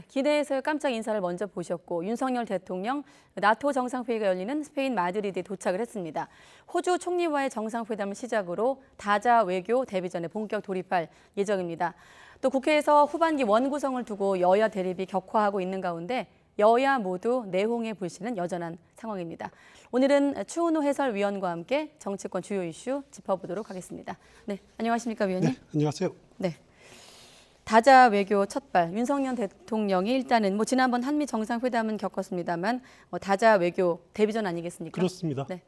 기내에서 깜짝 인사를 먼저 보셨고 윤석열 대통령 나토 정상회의가 열리는 스페인 마드리드에 도착을 했습니다. 호주 총리와의 정상회담을 시작으로 다자 외교 데뷔전에 본격 돌입할 예정입니다. 또 국회에서 후반기 원구성을 두고 여야 대립이 격화하고 있는 가운데 여야 모두 내홍에 불씨는 여전한 상황입니다. 오늘은 추은호 해설위원과 함께 정치권 주요 이슈 짚어보도록 하겠습니다. 네, 안녕하십니까 위원님? 네, 안녕하세요. 네. 다자 외교 첫발 윤석열 대통령이 일단은 지난번 한미 정상회담은 겪었습니다만 다자 외교 데뷔전 아니겠습니까? 그렇습니다. 네.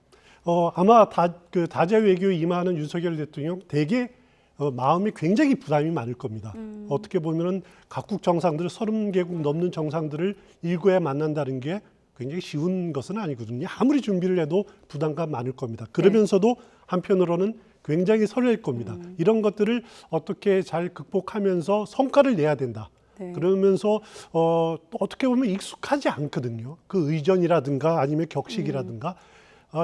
아마 다자 외교에 임하는 윤석열 대통령 대개 마음이 굉장히 부담이 많을 겁니다. 어떻게 보면은 각국 정상들 30개국 넘는 정상들을 일구에 만난다는 게 굉장히 쉬운 것은 아니거든요. 아무리 준비를 해도 부담감 많을 겁니다. 그러면서도 한편으로는 굉장히 설렐 겁니다. 이런 것들을 어떻게 잘 극복하면서 성과를 내야 된다. 네. 그러면서 또 어떻게 보면 익숙하지 않거든요. 그 의전이라든가 아니면 격식이라든가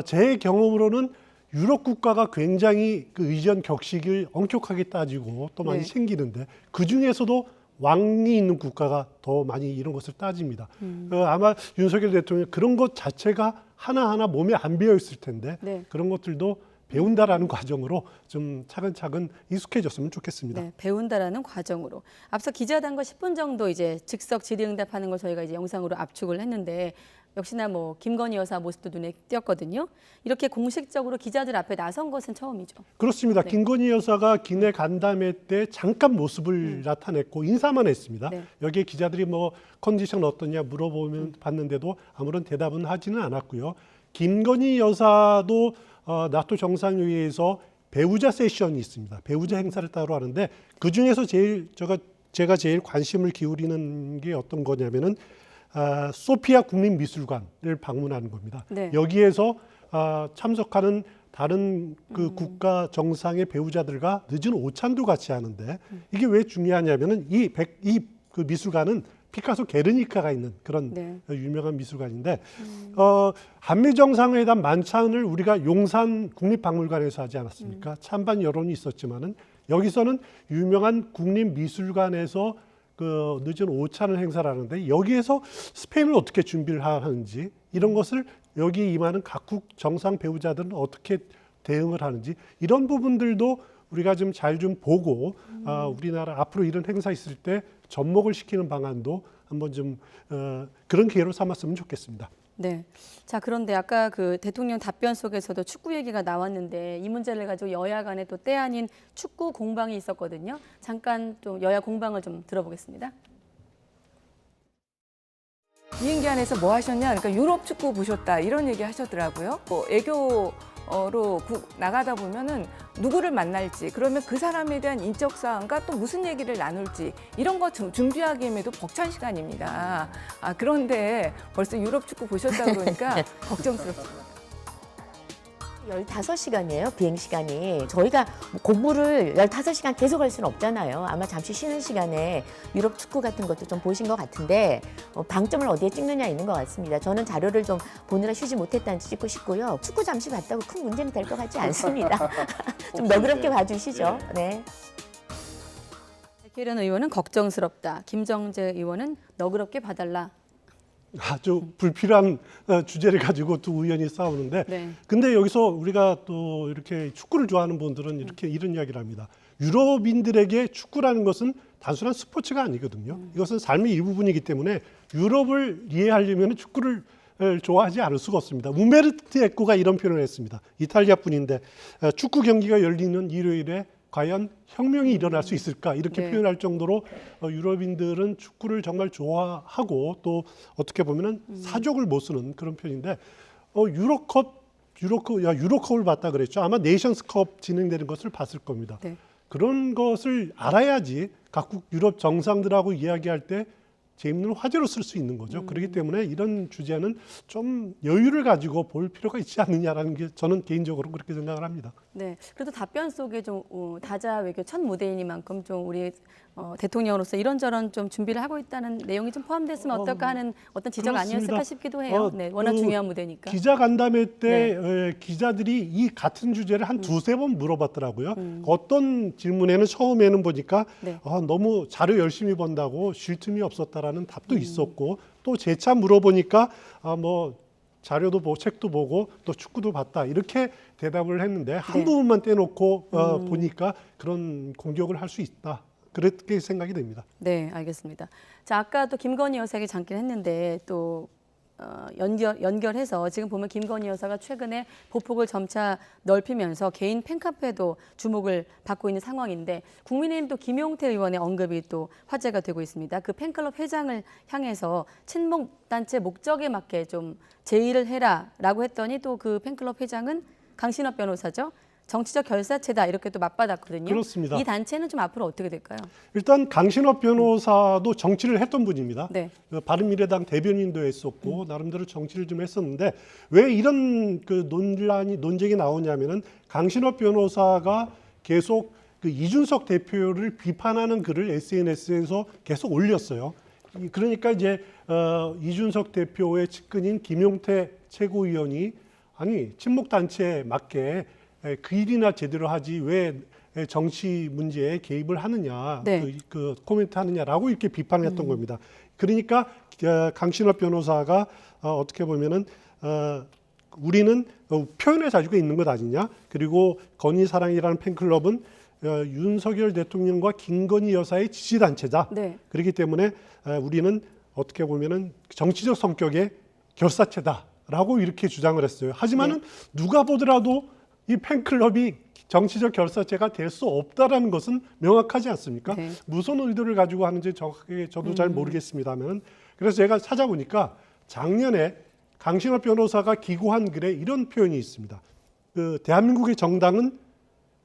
제 경험으로는 유럽 국가가 굉장히 그 의전 격식을 엄격하게 따지고 또 많이 네. 챙기는데 그 중에서도 왕이 있는 국가가 더 많이 이런 것을 따집니다. 아마 윤석열 대통령 그런 것 자체가 하나하나 몸에 안 배어 있을 텐데 네. 그런 것들도 배운다라는 과정으로 좀 차근차근 익숙해졌으면 좋겠습니다. 네, 배운다라는 과정으로. 앞서 기자단과 10분 정도 이제 즉석 질의응답하는 걸 저희가 이제 영상으로 압축을 했는데 역시나 김건희 여사 모습도 눈에 띄었거든요. 이렇게 공식적으로 기자들 앞에 나선 것은 처음이죠. 그렇습니다. 네. 김건희 여사가 기내 간담회 때 잠깐 모습을 나타냈고 인사만 했습니다. 네. 여기에 기자들이 컨디션 어떠냐 물어보면 봤는데도 아무런 대답은 하지는 않았고요. 김건희 여사도 나토 정상회의에서 배우자 세션이 있습니다. 배우자 행사를 따로 하는데 그 중에서 제가 제일 관심을 기울이는 게 어떤 거냐면은 소피아 국립미술관을 방문하는 겁니다. 네. 여기에서 참석하는 다른 그 국가 정상의 배우자들과 늦은 오찬도 같이 하는데 이게 왜 중요하냐면은 그 미술관은 피카소 게르니카가 있는 그런 네. 유명한 미술관인데 한미 정상회담 만찬을 우리가 용산 국립박물관에서 하지 않았습니까? 찬반 여론이 있었지만은 여기서는 유명한 국립미술관에서 그 늦은 오찬을 행사를 하는데 여기에서 스페인을 어떻게 준비를 하는지 이런 것을 여기 임하는 각국 정상 배우자들은 어떻게 대응을 하는지 이런 부분들도 우리가 좀 잘 좀 보고 우리나라 앞으로 이런 행사 있을 때 접목을 시키는 방안도 한번 좀 그런 기회로 삼았으면 좋겠습니다. 네. 자, 그런데 아까 그 대통령 답변 속에서도 축구 얘기가 나왔는데 이 문제를 가지고 여야 간에 또 때 아닌 축구 공방이 있었거든요. 잠깐 또 여야 공방을 좀 들어보겠습니다. 비행기 안에서 뭐 하셨냐? 그러니까 유럽 축구 보셨다 이런 얘기 하셨더라고요. 애교로 나가다 보면은 누구를 만날지 그러면 그 사람에 대한 인적 사항과 또 무슨 얘기를 나눌지 이런 거 준비하기에도 벅찬 시간입니다. 그런데 벌써 유럽 축구 보셨다 그러니까 걱정스럽습니다. 15시간이에요, 비행시간이. 저희가 공부를 15시간 계속 할 수는 없잖아요. 아마 잠시 쉬는 시간에 유럽 축구 같은 것도 좀 보신 것 같은데 방점을 어디에 찍느냐 있는 것 같습니다. 저는 자료를 좀 보느라 쉬지 못했다는지 찍고 싶고요. 축구 잠시 봤다고 큰 문제는 될 것 같지 않습니다. 좀 너그럽게 봐주시죠. 네. 백혜련 의원은 걱정스럽다. 김정재 의원은 너그럽게 봐달라. 아주 불필요한 주제를 가지고 두 의원이 싸우는데 네. 근데 여기서 우리가 또 이렇게 축구를 좋아하는 분들은 이런 이야기를 합니다. 유럽인들에게 축구라는 것은 단순한 스포츠가 아니거든요. 이것은 삶의 일부분이기 때문에 유럽을 이해하려면 축구를 좋아하지 않을 수가 없습니다. 우메르트 에코가 이런 표현을 했습니다. 이탈리아 분인데 축구 경기가 열리는 일요일에 과연 혁명이 일어날 수 있을까 이렇게 네. 표현할 정도로 유럽인들은 축구를 정말 좋아하고 또 어떻게 보면은 사족을 못 쓰는 그런 편인데 유로컵을 봤다 그랬죠. 아마 네이션스컵 진행되는 것을 봤을 겁니다. 네. 그런 것을 알아야지 각국 유럽 정상들하고 이야기할 때 재밌는 화제로 쓸 수 있는 거죠. 그렇기 때문에 이런 주제는 좀 여유를 가지고 볼 필요가 있지 않느냐라는 게 저는 개인적으로 그렇게 생각을 합니다. 네. 그래도 답변 속에 좀 다자 외교 첫 무대이니만큼 좀 우리 대통령으로서 이런저런 좀 준비를 하고 있다는 내용이 좀 포함됐으면 어떨까 하는 어떤 지적 그렇습니다. 아니었을까 싶기도 해요. 네, 워낙 그 중요한 무대니까. 기자간담회 때 기자들이 이 같은 주제를 한 두세 번 물어봤더라고요. 어떤 질문에는 처음에는 보니까 네. 너무 자료 열심히 본다고 쉴 틈이 없었다라는 답도 있었고 또 재차 물어보니까 뭐 자료도 보고 책도 보고 또 축구도 봤다 이렇게 대답을 했는데 한 부분만 떼놓고 보니까 그런 공격을 할 수 있다. 그렇게 생각이 됩니다. 네, 알겠습니다. 자, 아까 또 김건희 여사에게 잠깐 했는데 또 연결해서 지금 보면 김건희 여사가 최근에 보폭을 점차 넓히면서 개인 팬카페도 주목을 받고 있는 상황인데 국민의힘도 김용태 의원의 언급이 또 화제가 되고 있습니다. 그 팬클럽 회장을 향해서 친목 단체 목적에 맞게 좀 제의를 해라라고 했더니 또 그 팬클럽 회장은 강신업 변호사죠. 정치적 결사체다 이렇게 또 맞받았거든요. 그렇습니다. 이 단체는 좀 앞으로 어떻게 될까요? 일단 강신업 변호사도 정치를 했던 분입니다. 네. 바른미래당 대변인도 했었고 나름대로 정치를 좀 했었는데 왜 이런 그 논쟁이 나오냐면은 강신업 변호사가 계속 그 이준석 대표를 비판하는 글을 SNS에서 계속 올렸어요. 그러니까 이제 이준석 대표의 측근인 김용태 최고위원이 아니 친목 단체에 맞게 그 일이나 제대로 하지 왜 정치 문제에 개입을 하느냐, 네. 그 코멘트 하느냐라고 이렇게 비판을 했던 겁니다. 그러니까 강신업 변호사가 어떻게 보면은 우리는 표현의 자유가 있는 것 아니냐. 그리고 건희사랑이라는 팬클럽은 윤석열 대통령과 김건희 여사의 지지단체다. 네. 그렇기 때문에 우리는 어떻게 보면은 정치적 성격의 결사체다라고 이렇게 주장을 했어요. 하지만은 누가 보더라도 이 팬클럽이 정치적 결사체가 될 수 없다라는 것은 명확하지 않습니까? 네. 무슨 의도를 가지고 하는지 정확하게 저도 잘 모르겠습니다만 그래서 제가 찾아보니까 작년에 강신업 변호사가 기고한 글에 이런 표현이 있습니다. 그 대한민국의 정당은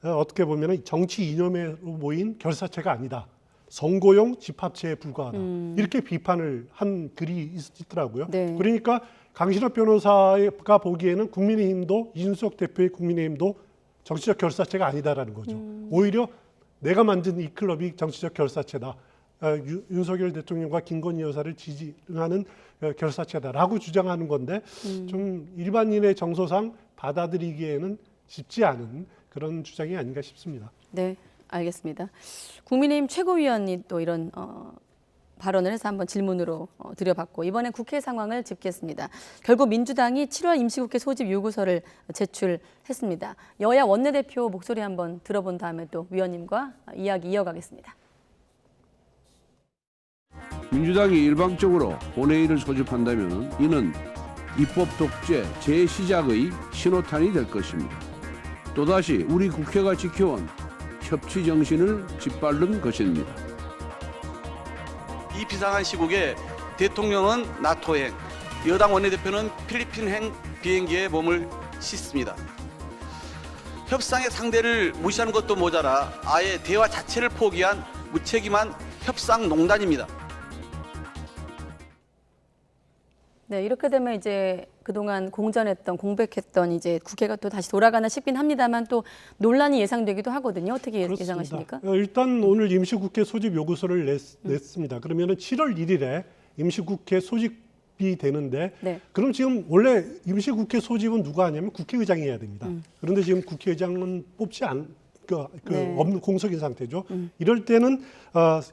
어떻게 보면 정치 이념으로 모인 결사체가 아니다. 선거용 집합체에 불과하다. 이렇게 비판을 한 글이 있더라고요. 네. 그러니까 강신업 변호사가 보기에는 국민의힘도 이준석 대표의 국민의힘도 정치적 결사체가 아니다라는 거죠. 오히려 내가 만든 이 클럽이 정치적 결사체다. 윤석열 대통령과 김건희 여사를 지지하는 결사체다라고 주장하는 건데 좀 일반인의 정서상 받아들이기에는 쉽지 않은 그런 주장이 아닌가 싶습니다. 네, 알겠습니다. 국민의힘 최고위원이 또 이런 발언을 해서 한번 질문으로 드려봤고 이번엔 국회 상황을 짚겠습니다. 결국 민주당이 7월 임시국회 소집 요구서를 제출했습니다. 여야 원내대표 목소리 한번 들어본 다음에 또 위원님과 이야기 이어가겠습니다. 민주당이 일방적으로 본회의를 소집한다면 이는 입법 독재 재시작의 신호탄이 될 것입니다. 또다시 우리 국회가 지켜온 협치 정신을 짓밟는 것입니다. 이 비상한 시국에 대통령은 나토행, 여당 원내대표는 필리핀행 비행기에 몸을 싣습니다. 협상의 상대를 무시하는 것도 모자라 아예 대화 자체를 포기한 무책임한 협상농단입니다. 네, 이렇게 되면 이제 그동안 공전했던 공백했던 이제 국회가 또 다시 돌아가나 싶긴 합니다만 또 논란이 예상되기도 하거든요. 어떻게 그렇습니다. 예상하십니까? 일단 오늘 임시국회 소집 요구서를 냈습니다. 그러면 7월 1일에 임시국회 소집이 되는데 네. 그럼 지금 원래 임시국회 소집은 누가 하냐면 국회의장이 해야 됩니다. 그런데 지금 국회의장은 뽑지 네. 없는 공석인 상태죠. 이럴 때는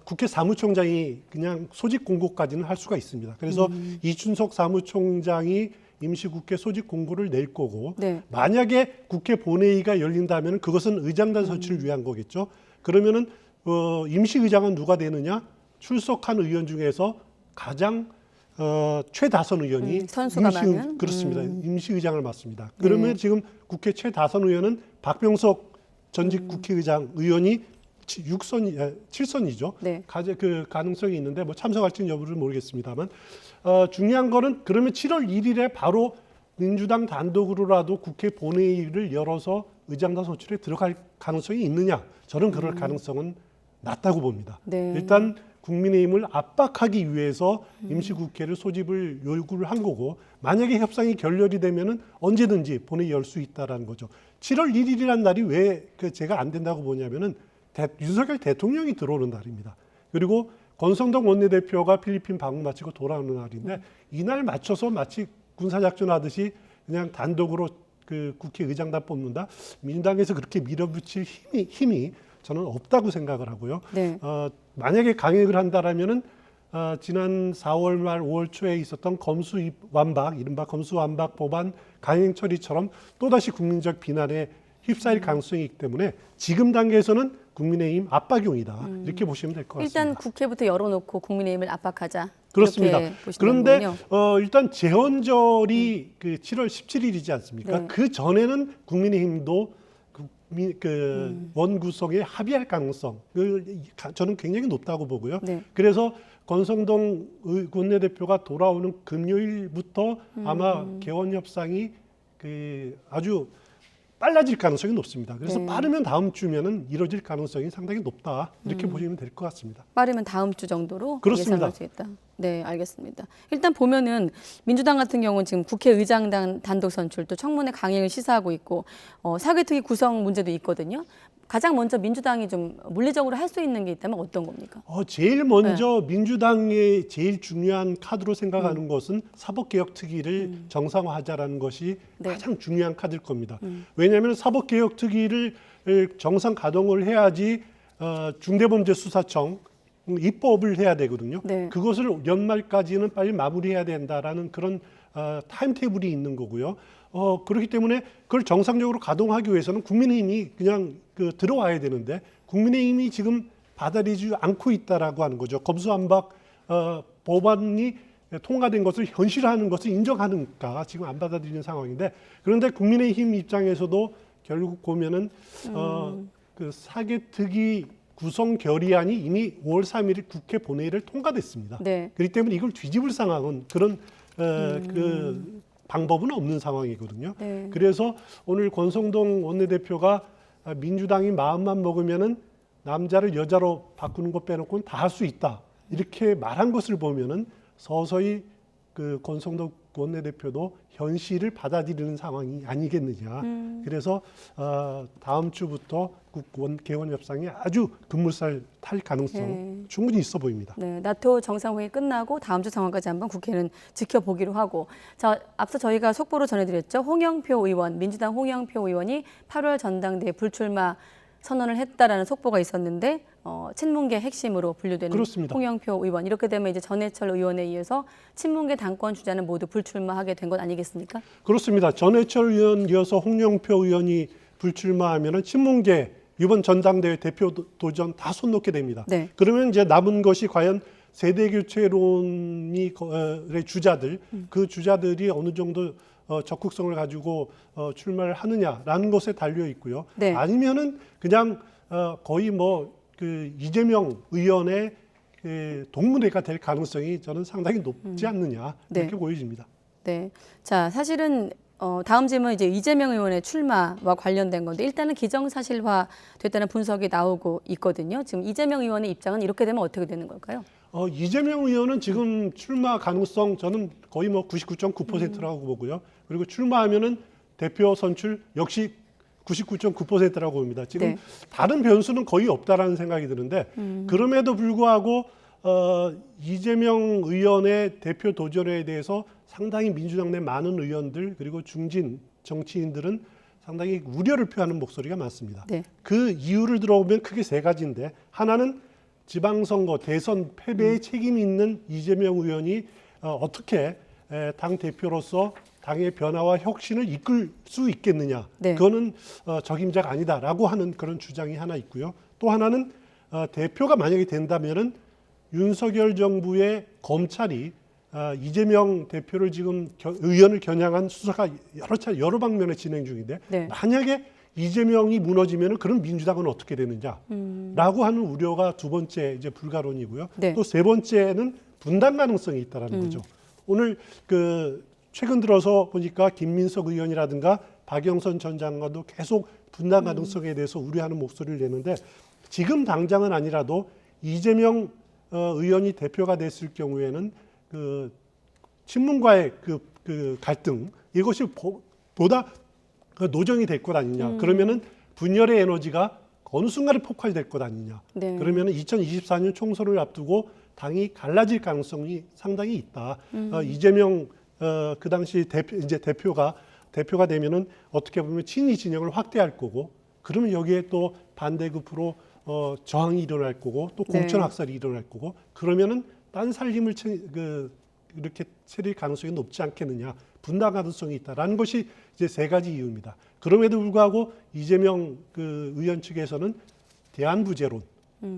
국회 사무총장이 그냥 소집 공고까지는 할 수가 있습니다. 그래서 이준석 사무총장이 임시국회 소집 공고를 낼 거고 네. 만약에 국회 본회의가 열린다면 그것은 의장단 설치를 위한 거겠죠. 그러면은 임시의장은 누가 되느냐? 출석한 의원 중에서 가장 최다선 의원이 선수가 많은? 그렇습니다. 임시의장을 맡습니다. 그러면 지금 국회 최다선 의원은 박병석 전직 국회의장 의원이 7선이죠. 네. 그 가능성이 있는데 뭐 참석할지는 여부를 모르겠습니다만 중요한 거는 그러면 7월 1일에 바로 민주당 단독으로라도 국회 본회의를 열어서 의장단 소집에 들어갈 가능성이 있느냐? 저는 그럴 가능성은 낮다고 봅니다. 네. 일단 국민의힘을 압박하기 위해서 임시국회를 소집을 요구를 한 거고 만약에 협상이 결렬이 되면은 언제든지 본회의 열 수 있다라는 거죠. 7월 1일이라는 날이 왜 제가 안 된다고 보냐면은 윤석열 대통령이 들어오는 날입니다. 그리고 권성동 원내대표가 필리핀 방문 마치고 돌아오는 날인데 이날 맞춰서 마치 군사작전 하듯이 그냥 단독으로 그 국회의장단 뽑는다. 민주당에서 그렇게 밀어붙일 힘이 저는 없다고 생각을 하고요. 네. 만약에 강행을 한다라면은 지난 4월 말 5월 초에 있었던 검수완박, 이른바 검수완박 법안 강행 처리처럼 또다시 국민적 비난에 휩싸일 가능성이 있기 때문에 지금 단계에서는 국민의힘 압박용이다. 이렇게 보시면 될 것 같습니다. 일단 국회부터 열어놓고 국민의힘을 압박하자. 그렇습니다. 이렇게 보시는 그런데 거군요. 일단 재헌절이 그 7월 17일이지 않습니까? 네. 그 전에는 국민의힘도 원구성에 합의할 가능성 저는 굉장히 높다고 보고요. 네. 그래서 권성동 원내대표가 돌아오는 금요일부터 아마 개원 협상이 아주 빨라질 가능성이 높습니다. 그래서 네. 빠르면 다음 주면은 이루어질 가능성이 상당히 높다 이렇게 보시면 될 것 같습니다. 빠르면 다음 주 정도로 그렇습니다. 예상할 수 있다. 네, 알겠습니다. 일단 보면은 민주당 같은 경우는 지금 국회의장단 단독 선출 또 청문회 강행을 시사하고 있고 사개특위 구성 문제도 있거든요. 가장 먼저 민주당이 좀 물리적으로 할 수 있는 게 있다면 어떤 겁니까? 제일 먼저 민주당의 제일 중요한 카드로 생각하는 것은 사법개혁특위를 정상화하자라는 것이 네. 가장 중요한 카드일 겁니다. 왜냐하면 사법개혁특위를 정상 가동을 해야지 중대범죄수사청 입법을 해야 되거든요. 네. 그것을 연말까지는 빨리 마무리해야 된다라는 그런 타임테이블이 있는 거고요. 그렇기 때문에 그걸 정상적으로 가동하기 위해서는 국민의힘이 그냥 들어와야 되는데 국민의힘이 지금 받아들이지 않고 있다라고 하는 거죠. 검수완박 법안이 통과된 것을 현실화하는 것을 인정하니까 지금 안 받아들이는 상황인데 그런데 국민의힘 입장에서도 결국 보면은 그 사개특위 구성 결의안이 이미 5월 3일 국회 본회의를 통과됐습니다. 네. 그렇기 때문에 이걸 뒤집을 상황은 그런 그 방법은 없는 상황이거든요. 네. 그래서 오늘 권성동 원내대표가 민주당이 마음만 먹으면은 남자를 여자로 바꾸는 것 빼놓고는 다 할 수 있다. 이렇게 말한 것을 보면은 서서히 그 권성동 원내대표도 현실을 받아들이는 상황이 아니겠느냐. 그래서 다음 주부터 개원 협상이 아주 급물살 탈 가능성 네. 충분히 있어 보입니다. 네, 나토 정상회의 끝나고 다음 주 상황까지 한번 국회는 지켜보기로 하고, 자, 앞서 저희가 속보로 전해드렸죠. 홍영표 의원, 민주당 홍영표 의원이 8월 전당대회 불출마 선언을 했다라는 속보가 있었는데 친문계 핵심으로 분류되는 그렇습니다. 홍영표 의원, 이렇게 되면 이제 전해철 의원에 의해서 친문계 당권 주자는 모두 불출마하게 된 것 아니겠습니까? 그렇습니다. 전해철 의원 이어서 홍영표 의원이 불출마하면은 친문계 이번 전당대회 대표 도전 다 손 놓게 됩니다. 네. 그러면 이제 남은 것이 과연 세대교체론이 주자들, 그 주자들이 어느 정도 적극성을 가지고 출마를 하느냐라는 것에 달려 있고요. 네. 아니면은 그냥 거의 그 이재명 의원의 동무대가 될 가능성이 저는 상당히 높지 않느냐 이렇게 네. 보여집니다. 네. 자, 사실은 다음 질문 이제 이재명 의원의 출마와 관련된 건데 일단은 기정사실화 됐다는 분석이 나오고 있거든요. 지금 이재명 의원의 입장은 이렇게 되면 어떻게 되는 걸까요? 이재명 의원은 지금 출마 가능성 저는 거의 99.9%라고 보고요. 그리고 출마하면은 대표 선출 역시 99.9%라고 봅니다. 지금 네. 다른 변수는 거의 없다라는 생각이 드는데 그럼에도 불구하고 이재명 의원의 대표 도전에 대해서 상당히 민주당 내 많은 의원들 그리고 중진 정치인들은 상당히 우려를 표하는 목소리가 많습니다. 네. 그 이유를 들어보면 크게 세 가지인데 하나는 지방선거 대선 패배에 책임이 있는 이재명 의원이 어떻게 당 대표로서 당의 변화와 혁신을 이끌 수 있겠느냐. 네. 그거는 적임자가 아니다라고 하는 그런 주장이 하나 있고요. 또 하나는 대표가 만약에 된다면은 윤석열 정부의 검찰이 이재명 대표를 지금 의원을 겨냥한 수사가 여러 방면에 진행 중인데 네. 만약에 이재명이 무너지면은 그럼 민주당은 어떻게 되느냐라고 하는 우려가 두 번째 이제 불가론이고요. 네. 또 세 번째는 분당 가능성이 있다라는 거죠. 오늘 최근 들어서 보니까 김민석 의원이라든가 박영선 전 장관도 계속 분당 가능성에 대해서 우려하는 목소리를 내는데 지금 당장은 아니라도 이재명 의원이 대표가 됐을 경우에는 친문과의 그 갈등 이것이 보다 노정이 될 것 아니냐. 그러면은 분열의 에너지가 어느 순간에 폭발될 것 아니냐. 네. 그러면 2024년 총선을 앞두고 당이 갈라질 가능성이 상당히 있다. 이재명 그 당시 대표가 되면은 어떻게 보면 친이 진영을 확대할 거고, 그러면 여기에 또 반대급으로 저항이 일어날 거고, 또 공천 네. 학살이 일어날 거고, 그러면은 딴 살림을 이렇게 차릴 가능성이 높지 않겠느냐, 분당 가능성이 있다라는 것이 이제 세 가지 이유입니다. 그럼에도 불구하고 이재명 의원 측에서는 대안부재론,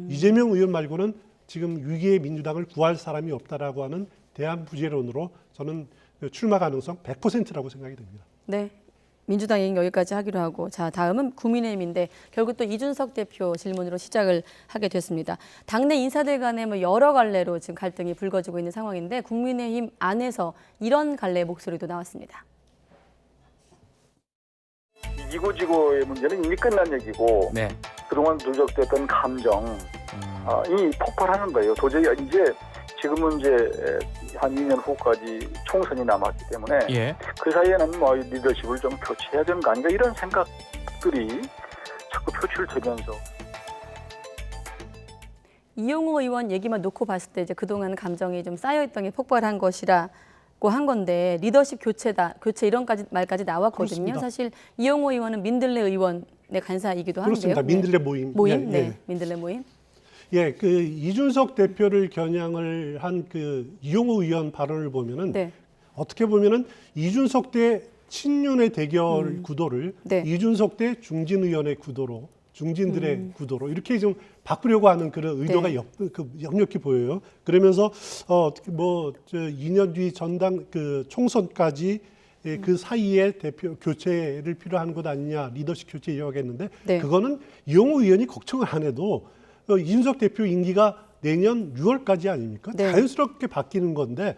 이재명 의원 말고는 지금 위기의 민주당을 구할 사람이 없다라고 하는 대안부재론으로 저는 출마 가능성 100%라고 생각이 됩니다. 네. 민주당 얘기는 여기까지 하기로 하고, 자, 다음은 국민의힘인데 결국 또 이준석 대표 질문으로 시작을 하게 됐습니다. 당내 인사들 간에 뭐 여러 갈래로 지금 갈등이 불거지고 있는 상황인데 국민의힘 안에서 이런 갈래의 목소리도 나왔습니다. 이고지고의 문제는 이미 끝난 얘기고 네. 그동안 누적됐던 감정이 폭발하는 거예요. 도저히 이제 지금은 이제 한 2년 후까지 총선이 남았기 때문에 예. 그 사이에는 뭐 리더십을 좀 교체해야 되는 거 아닌가 이런 생각들이 자꾸 표출되면서 이용호 의원 얘기만 놓고 봤을 때 이제 그동안 감정이 좀 쌓여있던 게 폭발한 것이라고 한 건데 리더십 교체다, 교체 이런 말까지 나왔거든요. 그렇습니다. 사실 이용호 의원은 민들레 의원의 간사이기도 한데요. 그렇습니다. 민들레 모임. 모임, 예, 예. 네, 민들레 모임. 예, 이준석 대표를 겨냥을 한 이용호 의원 발언을 보면은 네. 어떻게 보면은 이준석 대 친윤의 대결 구도를 네. 이준석 대 중진 의원의 구도로, 중진들의 구도로 이렇게 좀 바꾸려고 하는 그런 의도가 네. 역력히 보여요. 그러면서 2년 뒤 전당 총선까지 그 사이에 대표 교체를 필요한 것 아니냐, 리더십 교체 이야기했는데 네. 그거는 이용호 의원이 걱정을 안 해도 이준석 대표 임기가 내년 6월까지 아닙니까? 네. 자연스럽게 바뀌는 건데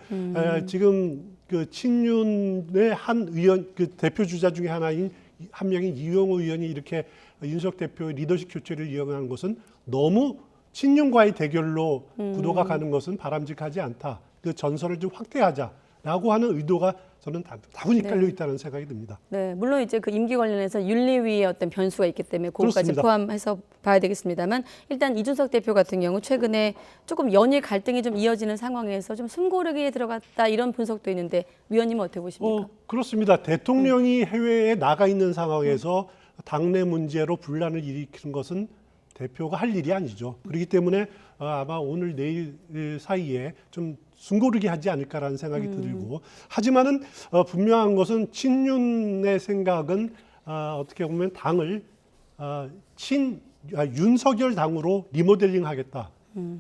지금 친윤의 한 의원, 대표 주자 중에 한 명인 이용호 의원이 이렇게 윤석 대표의 리더십 교체를 이용하는 것은 너무 친윤과의 대결로 구도가 가는 것은 바람직하지 않다. 그 전선을 좀 확대하자라고 하는 의도가 저는 다분히 깔려 있다는 생각이 듭니다. 네, 물론 이제 그 임기 관련해서 윤리위의 어떤 변수가 있기 때문에 그것까지 그렇습니다. 포함해서 봐야 되겠습니다만 일단 이준석 대표 같은 경우 최근에 조금 연일 갈등이 좀 이어지는 상황에서 좀 숨고르기에 들어갔다 이런 분석도 있는데 위원님은 어떻게 보십니까? 그렇습니다. 대통령이 해외에 나가 있는 상황에서 당내 문제로 분란을 일으키는 것은 대표가 할 일이 아니죠. 그렇기 때문에 아마 오늘 내일 사이에 좀 숨고르기 하지 않을까라는 생각이 들고, 하지만은 분명한 것은 친윤의 생각은 어떻게 보면 당을 윤석열 당으로 리모델링하겠다.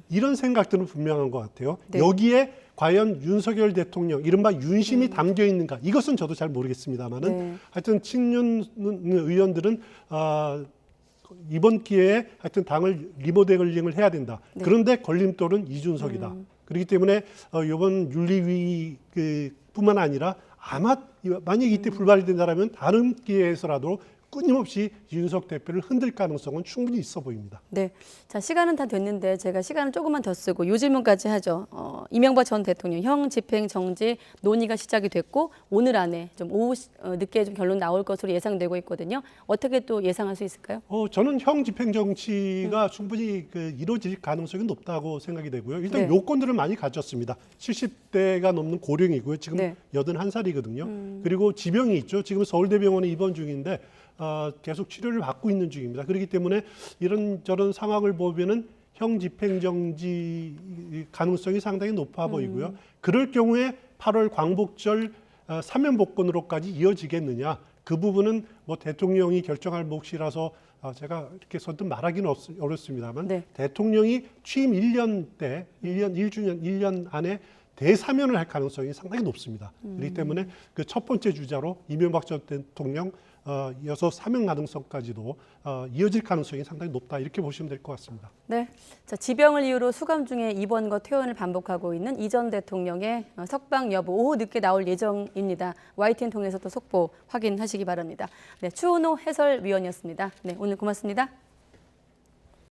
이런 생각들은 분명한 것 같아요. 네. 여기에 과연 윤석열 대통령, 이른바 윤심이 담겨 있는가? 이것은 저도 잘 모르겠습니다만은 네. 하여튼 친윤 의원들은 이번 기회에 하여튼 당을 리모델링을 해야 된다. 네. 그런데 걸림돌은 이준석이다. 그렇기 때문에 이번 윤리위 뿐만 아니라 아마 만약 이때 불발이 된다면 다른 기회에서라도 끊임없이 이준석 대표를 흔들 가능성은 충분히 있어 보입니다. 네, 자 시간은 다 됐는데 제가 시간을 조금만 더 쓰고 요 질문까지 하죠. 이명박 전 대통령 형 집행 정지 논의가 시작이 됐고 오늘 안에 좀 오후 늦게 좀 결론 나올 것으로 예상되고 있거든요. 어떻게 또 예상할 수 있을까요? 저는 형 집행 정치가 충분히 이루어질 가능성이 높다고 생각이 되고요. 일단 네. 요건들을 많이 가졌습니다. 70대가 넘는 고령이고요. 지금 네. 81살이거든요. 그리고 지병이 있죠. 지금 서울대병원에 입원 중인데 계속 치료를 받고 있는 중입니다. 그렇기 때문에 이런저런 상황을 보면은 형 집행정지 가능성이 상당히 높아 보이고요. 그럴 경우에 8월 광복절 사면복권으로까지 이어지겠느냐, 그 부분은 뭐 대통령이 결정할 몫이라서 제가 이렇게 선뜻 말하기는 어렵습니다만 네. 대통령이 취임 1년 때 1년 안에 대사면을 할 가능성이 상당히 높습니다. 그렇기 때문에 그 첫 번째 주자로 이명박 전 대통령 이어서 사면 가능성까지도 이어질 가능성이 상당히 높다, 이렇게 보시면 될 것 같습니다. 네, 자 지병을 이유로 수감 중에 입원과 퇴원을 반복하고 있는 이 전 대통령의 석방 여부 오후 늦게 나올 예정입니다. YTN 통해서 또 속보 확인하시기 바랍니다. 네, 추은호 해설위원이었습니다. 네, 오늘 고맙습니다.